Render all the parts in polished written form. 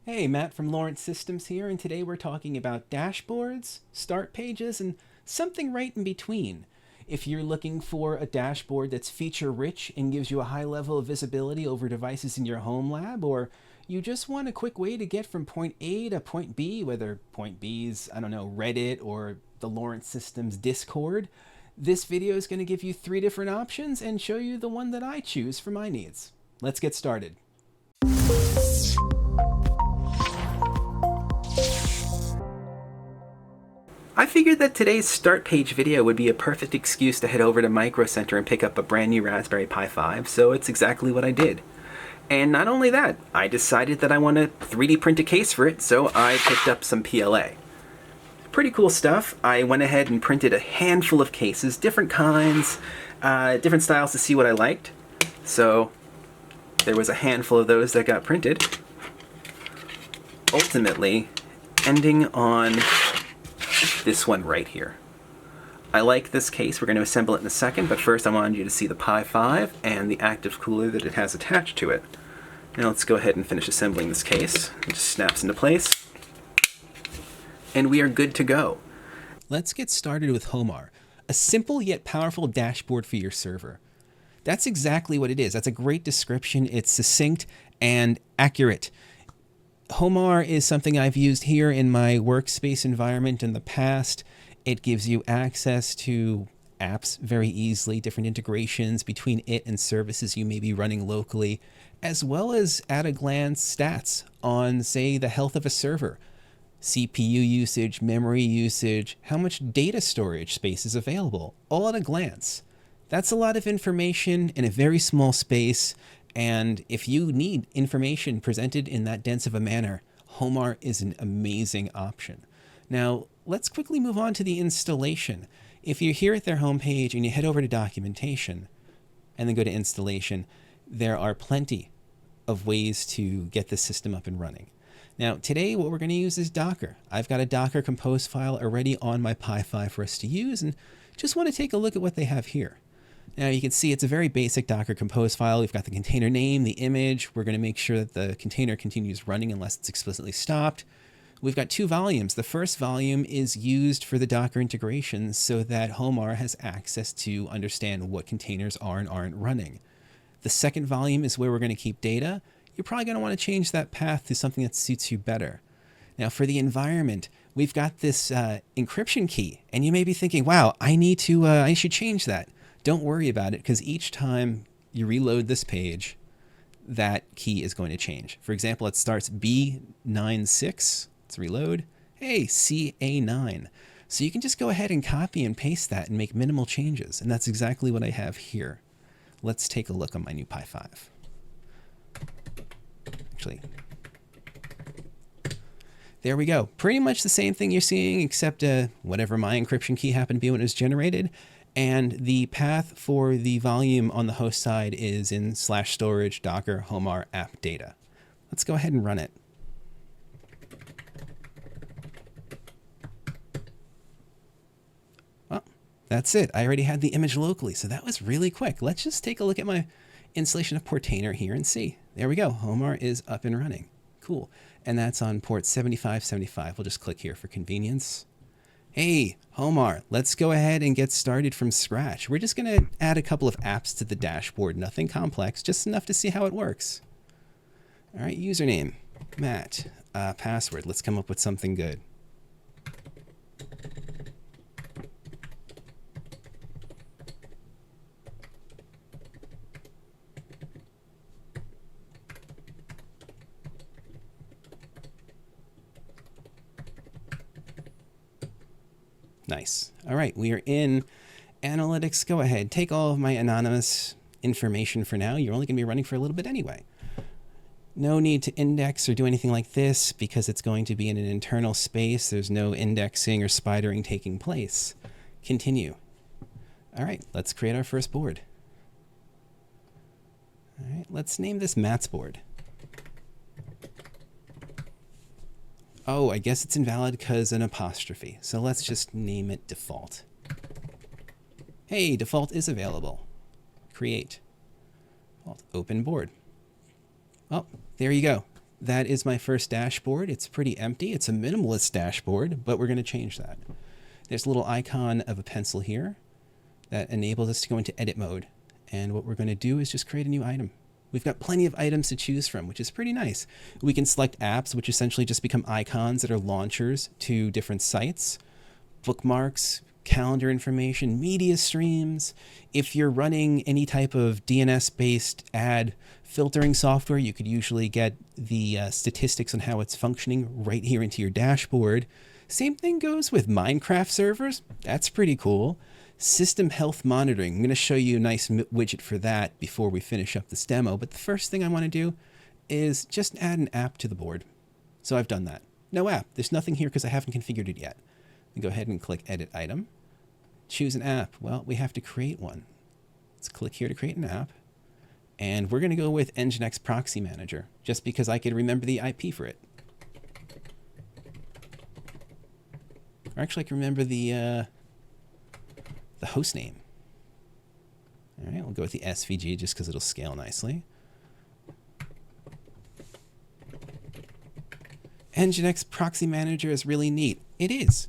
Hey, Matt from Lawrence Systems here, and today we're talking about dashboards, start pages, and something right in between. If you're looking for a dashboard that's feature-rich and gives you a high level of visibility over devices in your home lab, or you just want a quick way to get from point A to point B, whether point B is, I don't know, Reddit or the Lawrence Systems Discord, this video is going to give you 3 different options and show you the one that I choose for my needs. Let's get started. I figured that today's start page video would be a perfect excuse to head over to Micro Center and pick up a brand new Raspberry Pi 5, so it's exactly what I did. And not only that, I decided that I want to 3D print a case for it, so I picked up some PLA. Pretty cool stuff. I went ahead and printed a handful of cases, different kinds, different styles to see what I liked. So there was a handful of those that got printed. Ultimately, ending on this one right here. I like this case. We're going to assemble it in a second, but first I wanted you to see the Pi 5 and the active cooler that it has attached to it. Now let's go ahead and finish assembling this case. It just snaps into place. And we are good to go. Let's get started with Homarr, a simple yet powerful dashboard for your server. That's exactly what it is. That's a great description. It's succinct and accurate. Homarr is something I've used here in my workspace environment in the past. It gives you access to apps very easily, different integrations between it and services you may be running locally, as well as at-a-glance stats on, say, the health of a server, CPU usage, memory usage, how much data storage space is available, all at a glance. That's a lot of information in a very small space. And if you need information presented in that dense of a manner, Homarr is an amazing option. Now, let's quickly move on to the installation. If you're here at their homepage and you head over to documentation and then go to installation, there are plenty of ways to get the system up and running. Now, today what we're going to use is Docker. I've got a Docker Compose file already on my Pi 5 for us to use, and just want to take a look at what they have here. Now you can see it's a very basic Docker Compose file. We've got the container name, the image. We're going to make sure that the container continues running unless it's explicitly stopped. We've got 2 volumes. The first volume is used for the Docker integration so that Homarr has access to understand what containers are and aren't running. The second volume is where we're going to keep data. You're probably going to want to change that path to something that suits you better. Now for the environment, we've got this encryption key, and you may be thinking, wow, I should change that. Don't worry about it, because each time you reload this page, that key is going to change. For example, it starts B96. Let's reload. Hey, CA9. So you can just go ahead and copy and paste that and make minimal changes. And that's exactly what I have here. Let's take a look on my new Pi 5. Actually, there we go. Pretty much the same thing you're seeing, except whatever my encryption key happened to be when it was generated. And the path for the volume on the host side is in /storage docker homarr app data. Let's go ahead and run it. Well, that's it. I already had the image locally, so that was really quick. Let's just take a look at my installation of Portainer here and see. There we go. Homarr is up and running. Cool. And that's on port 7575. We'll just click here for convenience. Hey, Homarr, let's go ahead and get started from scratch. We're just going to add a couple of apps to the dashboard. Nothing complex, just enough to see how it works. All right, username, Matt. Password, let's come up with something good. Nice. All right, we are in analytics. Go ahead, take all of my anonymous information for now. You're only going to be running for a little bit anyway. No need to index or do anything like this because it's going to be in an internal space. There's no indexing or spidering taking place. Continue. All right, let's create our first board. All right, let's name this Matt's board. Oh, I guess it's invalid because an apostrophe. So let's just name it default. Hey, default is available. Create. Default open board. Oh, there you go. that is my first dashboard. It's pretty empty. It's a minimalist dashboard, but we're going to change that. There's a little icon of a pencil here that enables us to go into edit mode. And what we're going to do is just create a new item. We've got plenty of items to choose from, which is pretty nice. We can select apps, which essentially just become icons that are launchers to different sites, bookmarks, calendar information, media streams. If you're running any type of DNS-based ad filtering software, you could usually get the statistics on how it's functioning right here into your dashboard. Same thing goes with Minecraft servers. That's pretty cool. System health monitoring. I'm going to show you a nice widget for that before we finish up this demo. But the first thing I want to do is just add an app to the board. So I've done that. No app. There's nothing here because I haven't configured it yet. Go ahead and click Edit Item. Choose an app. Well, we have to create one. Let's click here to create an app. And we're going to go with Nginx Proxy Manager, just because I could remember the IP for it. Or actually, I can remember the host name. All right, we'll go with the SVG just because it'll scale nicely. Nginx Proxy Manager is really neat. It is.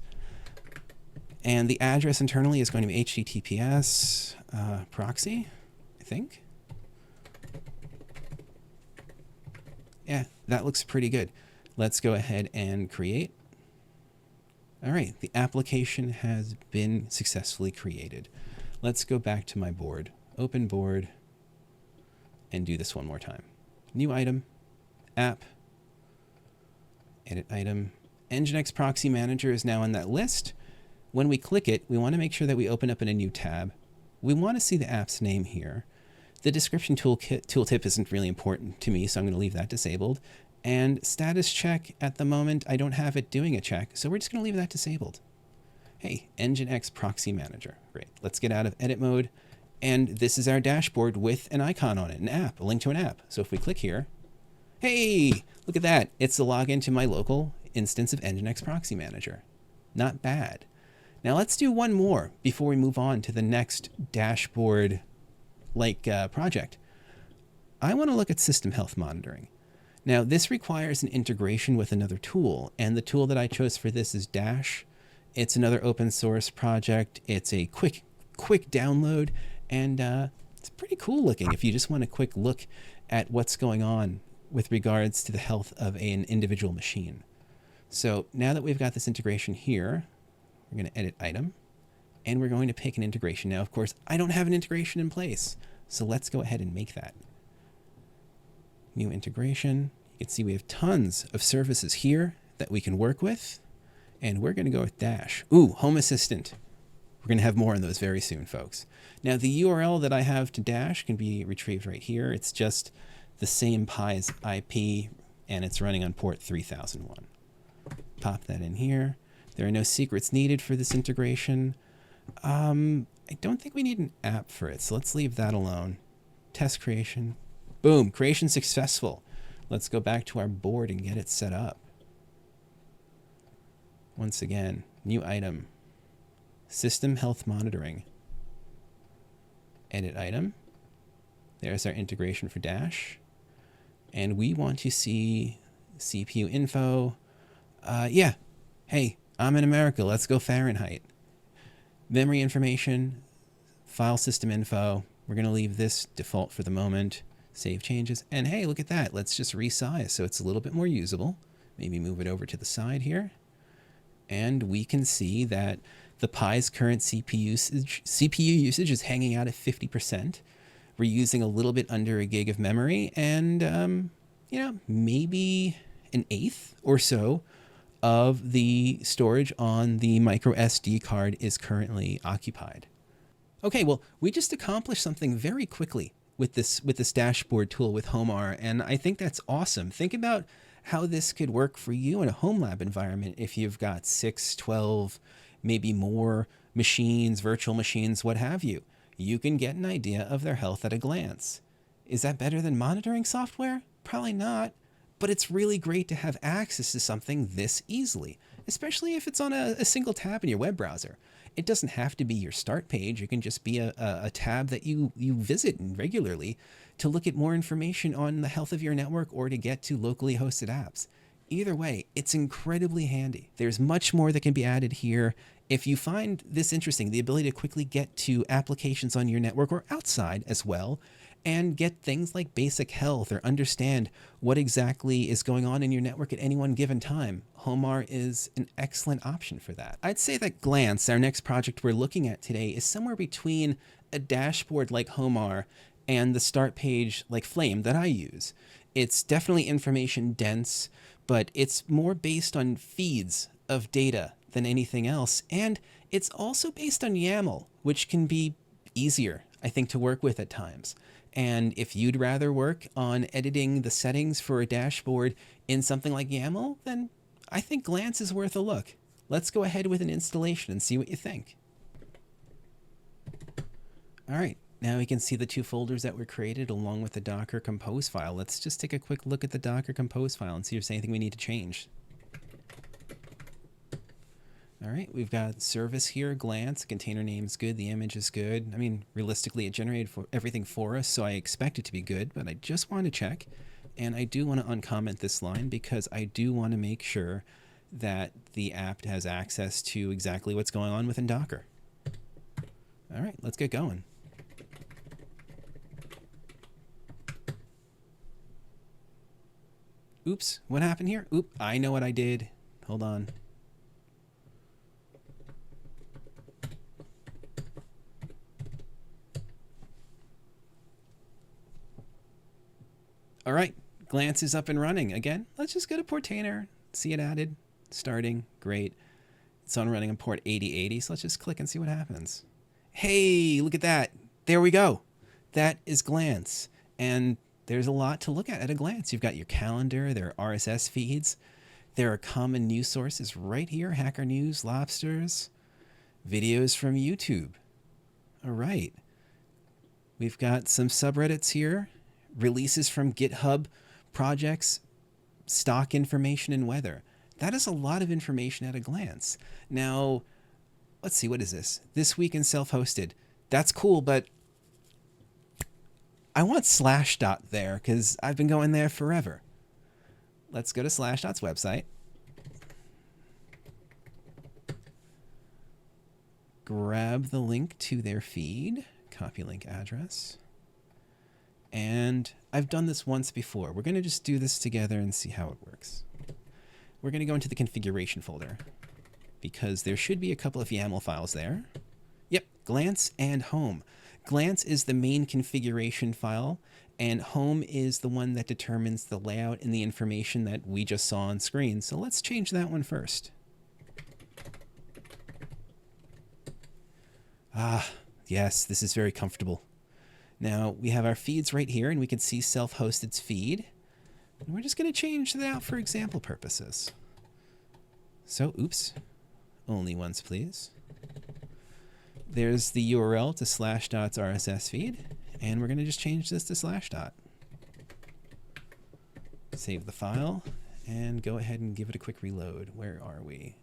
And the address internally is going to be HTTPS proxy, I think. Yeah, that looks pretty good. Let's go ahead and create. All right, the application has been successfully created. Let's go back to my board, open board, and do this one more time. New item, app, edit item. Nginx Proxy Manager is now in that list. When we click it, we want to make sure that we open up in a new tab. We want to see the app's name here. The description tooltip isn't really important to me, so I'm going to leave that disabled. And status check, at the moment, I don't have it doing a check, so we're just going to leave that disabled. Hey, Nginx Proxy Manager. Great. Let's get out of edit mode. And this is our dashboard with an icon on it, an app, a link to an app. So if we click here, hey, look at that. It's a login to my local instance of Nginx Proxy Manager. Not bad. Now let's do one more before we move on to the next dashboard project. I want to look at system health monitoring. Now this requires an integration with another tool, and the tool that I chose for this is Dash. It's another open source project. It's a quick download, and it's pretty cool looking if you just want a quick look at what's going on with regards to the health of an individual machine. So now that we've got this integration here, we're going to edit item, and we're going to pick an integration. Now, of course, I don't have an integration in place, so let's go ahead and make that. New integration. You can see we have tons of services here that we can work with, and we're going to go with Dash. Ooh, Home Assistant. We're going to have more on those very soon, folks. Now, the URL that I have to Dash can be retrieved right here. It's just the same Pi's IP, and it's running on port 3001. Pop that in here. There are no secrets needed for this integration. I don't think we need an app for it, so let's leave that alone. Test creation. Boom, creation successful. Let's go back to our board and get it set up. Once again, new item. System health monitoring. Edit item. There's our integration for Dash. And we want to see CPU info. Yeah, hey, I'm in America. Let's go Fahrenheit. Memory information, file system info. We're going to leave this default for the moment. Save changes. And hey, look at that. Let's just resize so it's a little bit more usable. Maybe move it over to the side here. And we can see that the Pi's current CPU usage is hanging out at 50%. We're using a little bit under a gig of memory, and maybe an eighth or so of the storage on the micro SD card is currently occupied. Okay, well, we just accomplished something very quickly with this dashboard tool with Homarr, and I think that's awesome. Think about how this could work for you in a home lab environment if you've got 6, 12, maybe more machines, virtual machines, what have you. You can get an idea of their health at a glance. Is that better than monitoring software? Probably not. But it's really great to have access to something this easily, especially if it's on a single tab in your web browser. It doesn't have to be your start page. It can just be a tab that you visit regularly to look at more information on the health of your network or to get to locally hosted apps. Either way, it's incredibly handy. There's much more that can be added here. If you find this interesting, the ability to quickly get to applications on your network or outside as well, and get things like basic health or understand what exactly is going on in your network at any one given time, Homarr is an excellent option for that. I'd say that Glance, our next project we're looking at today, is somewhere between a dashboard like Homarr and the start page like Flame that I use. It's definitely information dense, but it's more based on feeds of data than anything else. And it's also based on YAML, which can be easier, I think, to work with at times. And if you'd rather work on editing the settings for a dashboard in something like YAML, then I think Glance is worth a look. Let's go ahead with an installation and see what you think. All right, now we can see the two folders that were created along with the Docker Compose file. Let's just take a quick look at the Docker Compose file and see if there's anything we need to change. All right, we've got service here, Glance, container name's good, the image is good. I mean, realistically, it generated everything for us, so I expect it to be good, but I just want to check. And I do want to uncomment this line because I do want to make sure that the app has access to exactly what's going on within Docker. All right, let's get going. Oops, what happened here? Oop, I know what I did. Hold on. All right, Glance is up and running. Again, let's just go to Portainer, see it added, starting, great. It's on running on port 8080, so let's just click and see what happens. Hey, look at that. There we go. That is Glance. And there's a lot to look at a glance. You've got your calendar, there are RSS feeds, there are common news sources right here, Hacker News, Lobsters, videos from YouTube. All right. We've got some subreddits here. Releases from GitHub projects, stock information, and weather. That is a lot of information at a glance. Now, let's see, what is this? This Week in Self-Hosted. That's cool, but I want Slashdot there because I've been going there forever. Let's go to Slashdot's website. Grab the link to their feed, copy link address. And I've done this once before. We're going to just do this together and see how it works. We're going to go into the configuration folder because there should be a couple of YAML files there. Yep, Glance and Home. Glance is the main configuration file, and Home is the one that determines the layout and the information that we just saw on screen. So let's change that one first. Ah, yes, this is very comfortable. Now, we have our feeds right here, and we can see Self-Hosted's feed. And we're just going to change that out for example purposes. So, oops, only once, please. There's the URL to Slashdot's RSS feed, and we're going to just change this to Slashdot. Save the file, and go ahead and give it a quick reload. Where are we?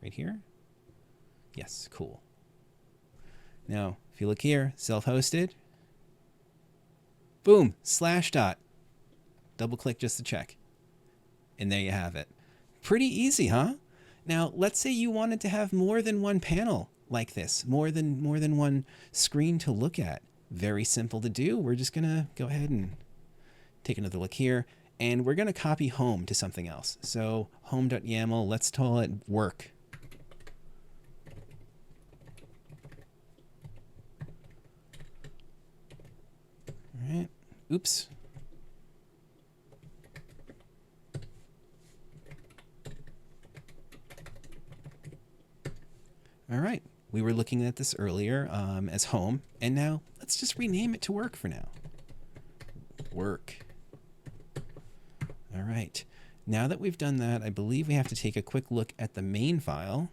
Right here? Yes, cool. Now, if you look here, Self-Hosted. Boom, Slashdot. Double click just to check. And there you have it. Pretty easy, huh? Now, let's say you wanted to have more than one panel like this, more than one screen to look at. Very simple to do. We're just going to go ahead and take another look here. And we're going to copy home to something else. So home.yaml, let's call it work. All right. Oops. All right. We were looking at this earlier as home, and now let's just rename it to work for now. Work. All right. Now that we've done that, I believe we have to take a quick look at the main file.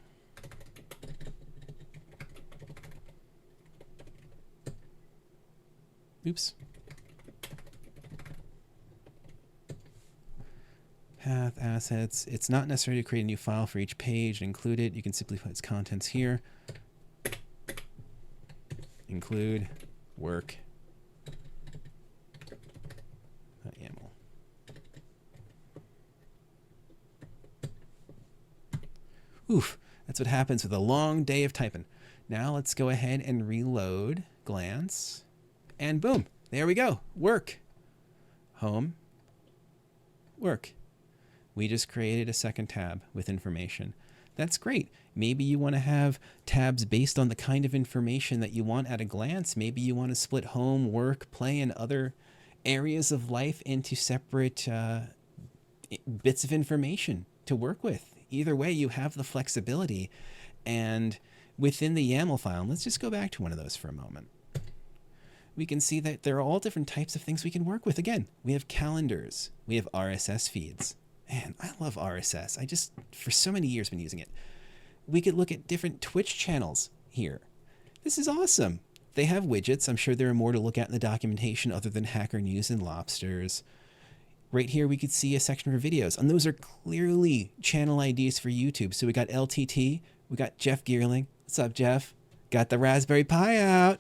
Oops. Path, assets. It's not necessary to create a new file for each page and include it. You can simply put its contents here. include work YAML. Oof, that's what happens with a long day of typing. Now let's go ahead and reload glance, and boom, there we go. Work, home, work. We just created a second tab with information. That's great. Maybe you want to have tabs based on the kind of information that you want at a glance. Maybe you want to split home, work, play, and other areas of life into separate bits of information to work with. Either way, you have the flexibility. And within the YAML file, let's just go back to one of those for a moment. We can see that there are all different types of things we can work with. Again, we have calendars. We have RSS feeds. Man, I love RSS. I just, for so many years, been using it. We could look at different Twitch channels here. This is awesome. They have widgets. I'm sure there are more to look at in the documentation other than Hacker News and Lobsters. Right here, we could see a section for videos, and those are clearly channel IDs for YouTube. So we got LTT, we got Jeff Geerling. What's up, Jeff? Got the Raspberry Pi out.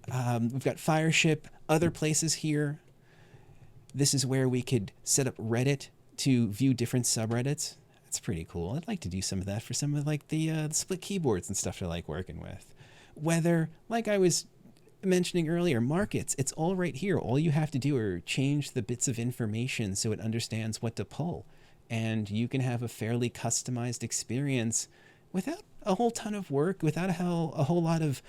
We've got Fireship, other places here. This is where we could set up Reddit to view different subreddits. That's pretty cool. I'd like to do some of that for some of like the split keyboards and stuff I like working with. Weather, like I was mentioning earlier, markets, it's all right here. All you have to do are change the bits of information so it understands what to pull. And you can have a fairly customized experience without a whole ton of work, without a whole lot of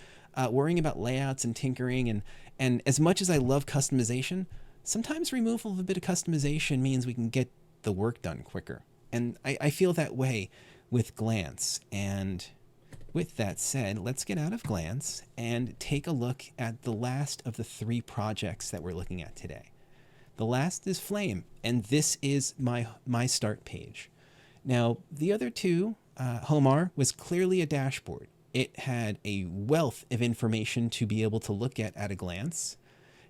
worrying about layouts and tinkering. And as much as I love customization, sometimes removal of a bit of customization means we can get the work done quicker. And I feel that way with Glance. And with that said, let's get out of Glance and take a look at the last of the 3 projects that we're looking at today. The last is Flame, and this is my start page. Now, the other 2, Homarr, was clearly a dashboard. It had a wealth of information to be able to look at a glance.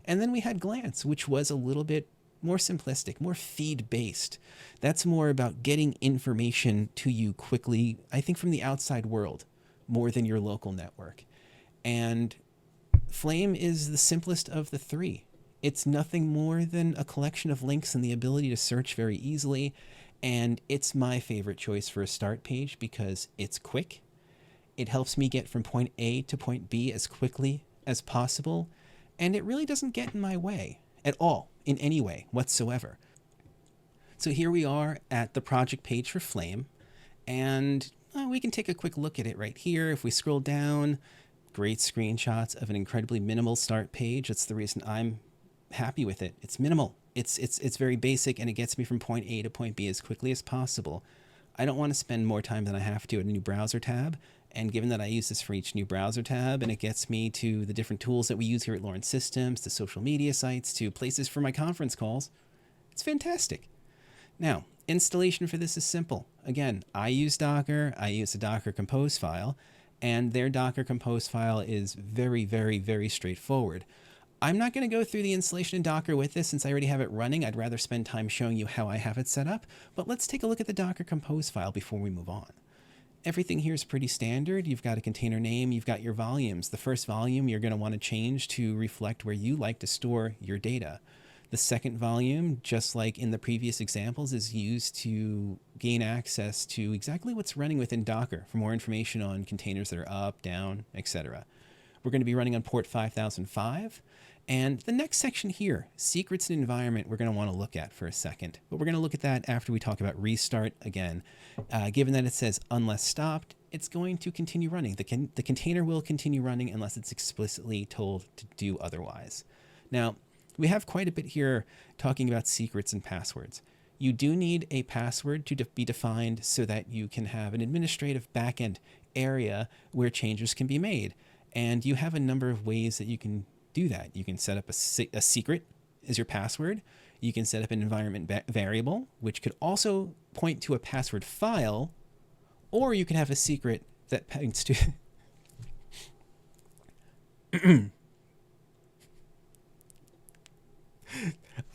And then we had Glance, which was a little bit more simplistic, more feed-based. That's more about getting information to you quickly, I think from the outside world, more than your local network. And Flame is the simplest of the 3. It's nothing more than a collection of links and the ability to search very easily. And it's my favorite choice for a start page because it's quick. It helps me get from point A to point B as quickly as possible. And it really doesn't get in my way at all, in any way whatsoever. So here we are at the project page for Flame, and we can take a quick look at it right here. If we scroll down, great screenshots of an incredibly minimal start page. That's the reason I'm happy with it. It's minimal. It's very basic, and it gets me from point A to point B as quickly as possible. I don't want to spend more time than I have to at a new browser tab. And given that I use this for each new browser tab, and it gets me to the different tools that we use here at Lawrence Systems, to social media sites, to places for my conference calls, it's fantastic. Now, installation for this is simple. Again, I use Docker. I use a Docker Compose file, and their Docker Compose file is very, very, very straightforward. I'm not going to go through the installation in Docker with this since I already have it running. I'd rather spend time showing you how I have it set up, but let's take a look at the Docker Compose file before we move on. Everything here is pretty standard. You've got a container name, you've got your volumes. The first volume you're going to want to change to reflect where you like to store your data. The second volume, just like in the previous examples, is used to gain access to exactly what's running within Docker for more information on containers that are up, down, etc. We're going to be running on port 5005. And the next section here, secrets and environment, we're going to want to look at for a second. But we're going to look at that after we talk about restart again. Given that it says unless stopped, it's going to continue running. The container will continue running unless it's explicitly told to do otherwise. Now, we have quite a bit here talking about secrets and passwords. You do need a password to be defined so that you can have an administrative backend area where changes can be made. And you have a number of ways that you can do that. You can set up a secret as your password. You can set up an environment variable, which could also point to a password file, or you can have a secret that points to...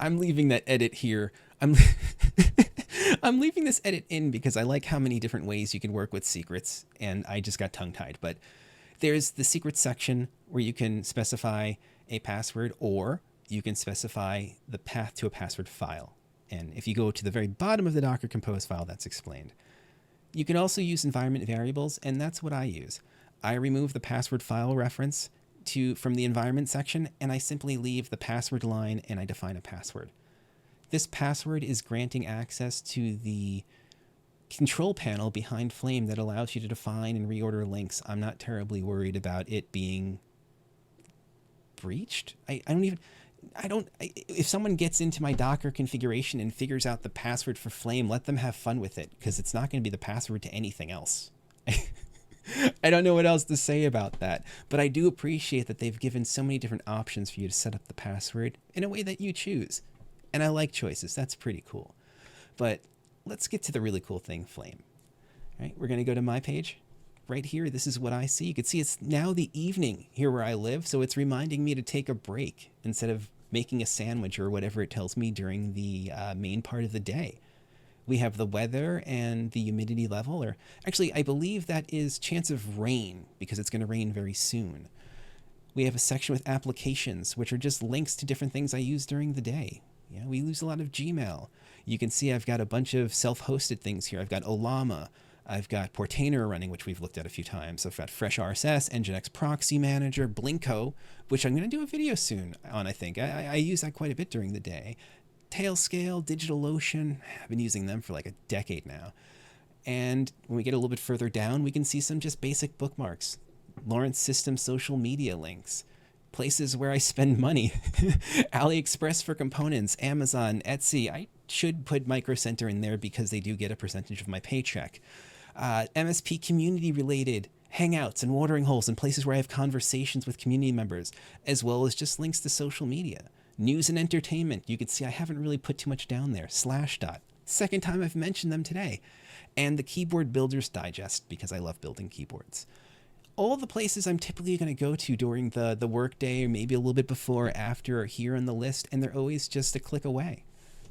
I'm leaving that edit here. I'm leaving this edit in because I like how many different ways you can work with secrets, and I just got tongue-tied. But There's the secret section where you can specify a password, or you can specify the path to a password file. And if you go to the very bottom of the Docker Compose file, that's explained. You can also use environment variables, and that's what I use. I remove the password file reference from the environment section, and I simply leave the password line and I define a password. This password is granting access to the control panel behind Flame that allows you to define and reorder links. I'm not terribly worried about it being breached. If someone gets into my Docker configuration and figures out the password for Flame, let them have fun with it, because it's not going to be the password to anything else. I don't know what else to say about that, but I do appreciate that they've given so many different options for you to set up the password in a way that you choose. And I like choices. That's pretty cool. But let's get to the really cool thing, Flame. All right, we're going to go to my page. Right here, this is what I see. You can see it's now the evening here where I live, so it's reminding me to take a break instead of making a sandwich or whatever it tells me during the main part of the day. We have the weather and the humidity level, or actually, I believe that is chance of rain, because it's going to rain very soon. We have a section with applications, which are just links to different things I use during the day. Yeah, we use a lot of Gmail. You can see I've got a bunch of self-hosted things here. I've got Olama. I've got Portainer running, which we've looked at a few times. I've got Fresh RSS, Nginx Proxy Manager, Blinko, which I'm going to do a video soon on, I think. I use that quite a bit during the day. Tailscale, DigitalOcean, I've been using them for like a decade now. And when we get a little bit further down, we can see some just basic bookmarks. Lawrence System social media links. Places where I spend money. AliExpress for components, Amazon, Etsy. I should put Micro Center in there because they do get a percentage of my paycheck. MSP community related hangouts and watering holes and places where I have conversations with community members, as well as just links to social media. News and entertainment. You can see I haven't really put too much down there. Slashdot. Second time I've mentioned them today. And the Keyboard Builder's Digest, because I love building keyboards. All the places I'm typically going to go to during the workday, or maybe a little bit before or after, are here on the list, and they're always just a click away.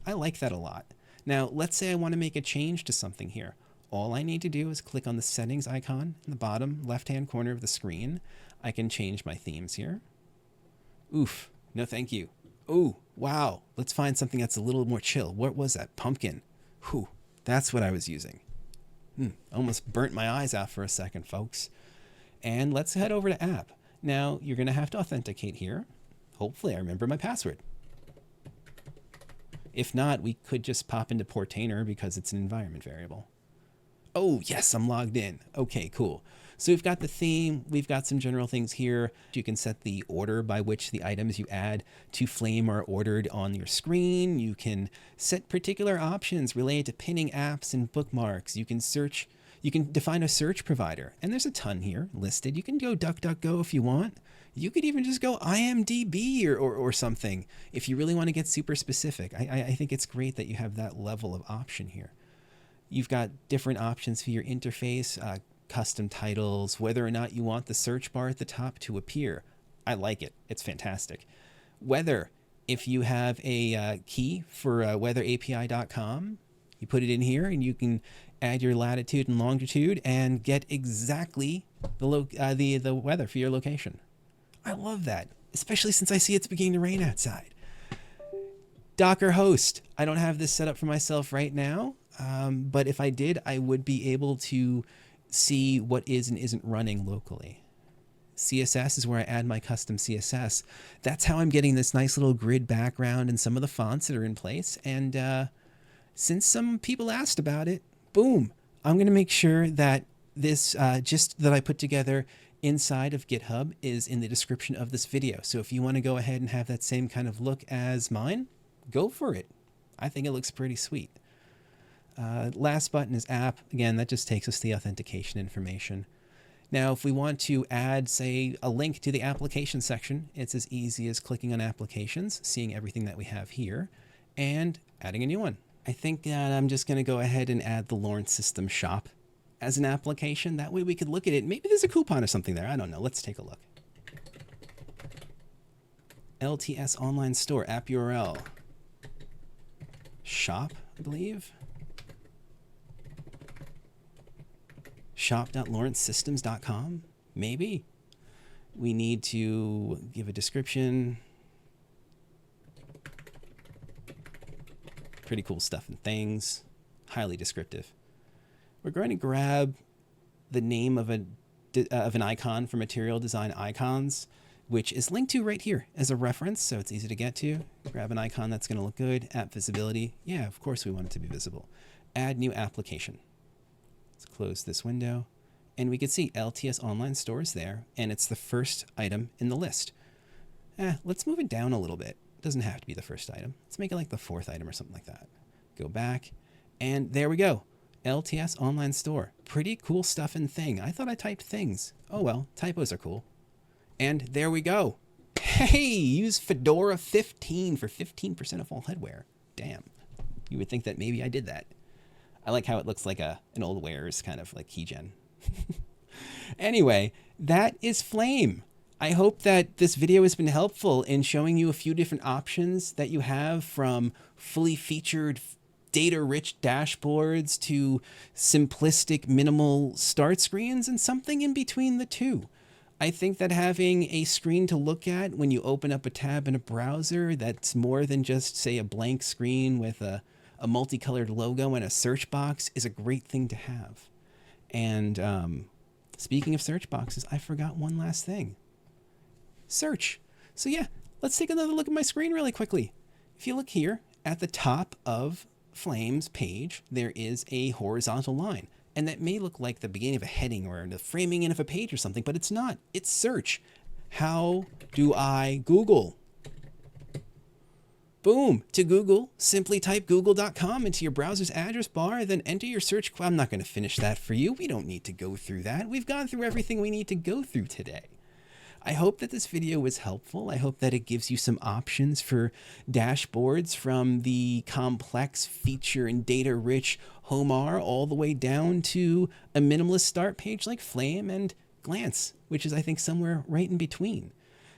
I like that a lot. Now, let's say I want to make a change to something here. All I need to do is click on the settings icon in the bottom left-hand corner of the screen. I can change my themes here. Oof, no thank you. Oh, wow, let's find something that's a little more chill. What was that? Pumpkin. Whew, that's what I was using. Almost burnt my eyes out for a second, folks. And let's head over to app. Now, you're going to have to authenticate here. Hopefully, I remember my password. If not, we could just pop into Portainer because it's an environment variable. Oh, yes, I'm logged in. Okay, cool. So we've got the theme. We've got some general things here. You can set the order by which the items you add to Flame are ordered on your screen. You can set particular options related to pinning apps and bookmarks. You can search. You can define a search provider. And there's a ton here listed. You can go DuckDuckGo if you want. You could even just go IMDb or something if you really want to get super specific. I think it's great that you have that level of option here. You've got different options for your interface, custom titles, whether or not you want the search bar at the top to appear. I like it. It's fantastic. Weather, if you have a key for weatherapi.com, you put it in here and you can add your latitude and longitude and get exactly the weather for your location. I love that, especially since I see it's beginning to rain outside. Docker host. I don't have this set up for myself right now, but if I did, I would be able to see what is and isn't running locally. CSS is where I add my custom CSS. That's how I'm getting this nice little grid background and some of the fonts that are in place. And since some people asked about it, boom, I'm going to make sure that this gist that I put together inside of GitHub is in the description of this video. So if you want to go ahead and have that same kind of look as mine, go for it. I think it looks pretty sweet. Last button is app. Again, that just takes us to the authentication information. Now, if we want to add, say, a link to the application section, it's as easy as clicking on applications, seeing everything that we have here, and adding a new one. I think that I'm just going to go ahead and add the Lawrence System shop as an application. That way we could look at it. Maybe there's a coupon or something there. I don't know. Let's take a look. LTS online store, app URL. Shop, I believe. Shop.lawrencesystems.com, maybe. We need to give a description. Pretty cool stuff and things. Highly descriptive. We're going to grab the name of an icon from Material Design Icons, which is linked to right here as a reference, so it's easy to get to. Grab an icon that's going to look good. App visibility. Yeah, of course we want it to be visible. Add new application. Let's close this window. And we can see LTS Online Store is there, and it's the first item in the list. Let's move it down a little bit. It doesn't have to be the first item. Let's make it like the fourth item or something like that. Go back, and there we go. LTS Online Store. Pretty cool stuff and thing. I thought I typed things. Oh well, typos are cool. And there we go. Hey, use Fedora 15 for 15% of all headwear. Damn. You would think that maybe I did that. I like how it looks like an old Wares kind of like keygen. Anyway, that is Flame. I hope that this video has been helpful in showing you a few different options that you have, from fully featured data-rich dashboards to simplistic minimal start screens and something in between the two. I think that having a screen to look at when you open up a tab in a browser that's more than just, say, a blank screen with a multicolored logo and a search box is a great thing to have. And speaking of search boxes, I forgot one last thing. Search. So yeah, let's take another look at my screen really quickly. If you look here at the top of Flame's page, there is a horizontal line. And that may look like the beginning of a heading or the framing in of a page or something, but it's not. It's search. How do I Google? Boom. To Google, simply type google.com into your browser's address bar, then enter your search. I'm not going to finish that for you. We don't need to go through that. We've gone through everything we need to go through today. I hope that this video was helpful. I hope that it gives you some options for dashboards, from the complex, feature and data-rich Homarr all the way down to a minimalist start page like Flame and Glance, which is, I think, somewhere right in between.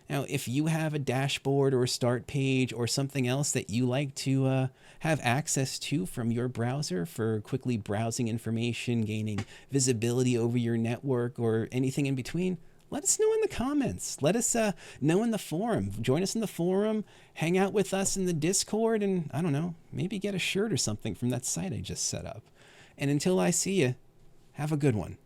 Now, if you have a dashboard or a start page or something else that you like to have access to from your browser for quickly browsing information, gaining visibility over your network, or anything in between, let us know in the comments. Let us know in the forum. Join us in the forum, hang out with us in the Discord, and I don't know, maybe get a shirt or something from that site I just set up. And until I see you, have a good one.